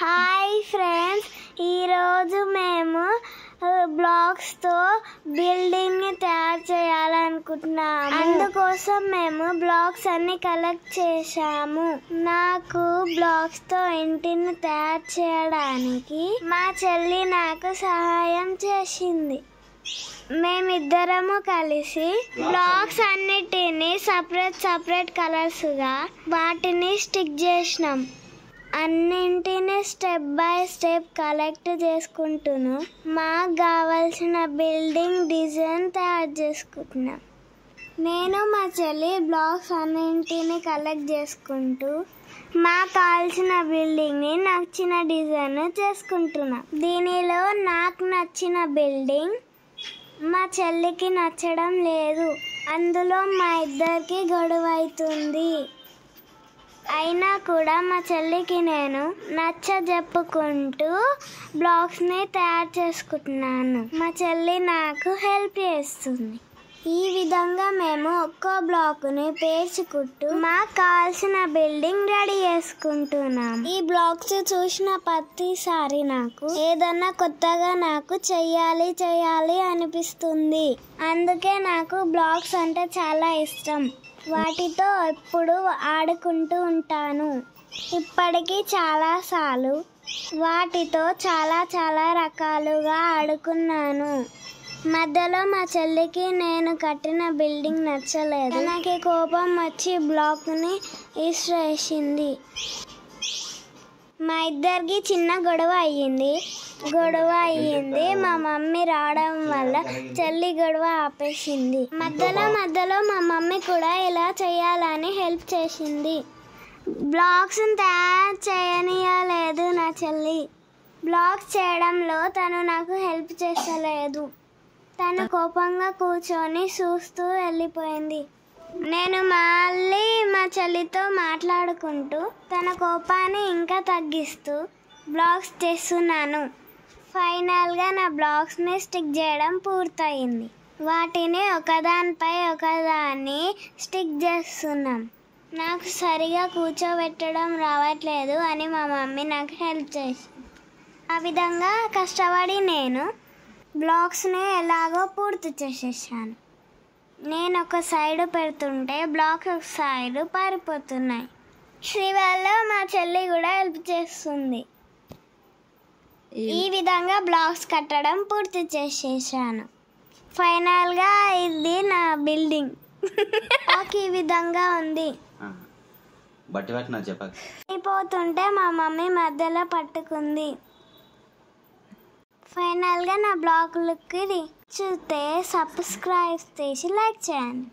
Hi friends, ఈరోజు మేము బ్లాక్స్తో బిల్డింగ్ని తయారు చేయాలనుకుంటున్నాము. అందుకోసం మేము బ్లాక్స్ అన్ని కలెక్ట్ చేశాము. నాకు బ్లాక్స్తో ఇంటిని తయారు చేయడానికి మా చెల్లి నాకు సహాయం చేసింది. మేమిద్దరము కలిసి బ్లాక్స్ అన్నిటిని సపరేట్ కలర్స్గా వాటిని స్టిక్ చేసినాం. అన్నింటినీ స్టెప్ బై స్టెప్ కలెక్ట్ చేసుకుంటూను మాకు కావాల్సిన బిల్డింగ్ డిజైన్ తయారు చేసుకుంటున్నాం. నేను మా చెల్లి బ్లాక్స్ అన్నింటినీ కలెక్ట్ చేసుకుంటూ మాకు కావాల్సిన బిల్డింగ్ని నచ్చిన డిజైన్ చేసుకుంటున్నాం. దీనిలో నాకు నచ్చిన బిల్డింగ్ మా చెల్లికి నచ్చడం లేదు. అందులో మా ఇద్దరికి గొడవ అవుతుంది. అయినా కూడా మా చెల్లికి నేను చెప్పుకుంటూ బ్లాక్స్ని తయారు చేసుకుంటున్నాను. మా చెల్లి నాకు హెల్ప్ చేస్తుంది. ఈ విధంగా మేము ఒక్కో బ్లాక్ని పేర్చుకుంటూ మాకు కావాల్సిన బిల్డింగ్ రెడీ చేసుకుంటున్నాం. ఈ బ్లాక్స్ చూసిన ప్రతిసారి నాకు ఏదన్నా కొత్తగా నాకు చెయ్యాలి అనిపిస్తుంది. అందుకే నాకు బ్లాక్స్ అంటే చాలా ఇష్టం. వాటితో ఎప్పుడు ఆడుకుంటూ ఉంటాను. ఇప్పటికీ చాలాసార్లు వాటితో చాలా రకాలుగా ఆడుకున్నాను. మధ్యలో మా చెల్లికి నేను కట్టిన బిల్డింగ్ నచ్చలేదు. నాకు కోపం వచ్చి బ్లాక్ని ఇసిరేసింది. మా ఇద్దరికి చిన్న గొడవ అయ్యింది. మా మమ్మీ రావడం వల్ల చెల్లి గొడవ ఆపేసింది. మధ్యలో మా మమ్మీ కూడా ఇలా చేయాలని హెల్ప్ చేసింది. బ్లాక్స్ని తయారు చేయనీయలేదు నా చెల్లి. బ్లాక్స్ చేయడంలో తను నాకు హెల్ప్ చేసలేదు. తను కోపంగా కూర్చొని చూస్తూ వెళ్ళిపోయింది. నేను మళ్ళీ మా చెల్లితో మాట్లాడుకుంటూ తన కోపాన్ని ఇంకా తగ్గిస్తూ బ్లాక్స్ చేస్తున్నాను. ఫైనల్గా నా బ్లాక్స్ని స్టిక్ చేయడం పూర్తయింది. వాటిని ఒకదానిపై ఒకదాన్ని స్టిక్ చేస్తున్నాం. నాకు సరిగా కూర్చోబెట్టడం రావట్లేదు అని మా మమ్మీ నాకు హెల్ప్ చేసింది. ఆ విధంగా కష్టపడి నేను బ్లాక్స్ని ఎలాగో పూర్తి చేసేసాను. నేను ఒక సైడ్ పెడుతుంటే బ్లాక్స్ ఒక సైడ్ పారిపోతున్నాయి. శ్రీవాళ్ళ మా చెల్లి కూడా హెల్ప్ చేస్తుంది. ఈ విధంగా బ్లాక్స్ కట్టడం పూర్తి చేసేసాను. ఫైనల్గా ఇది నా బిల్డింగ్. ఈ విధంగా ఉంది. అయిపోతుంటే మా మమ్మీ మధ్యలో పట్టుకుంది. ఫైనల్గా నా బ్లాగులకి చూస్తే సబ్స్క్రైబ్ చేసి లైక్ చేయండి.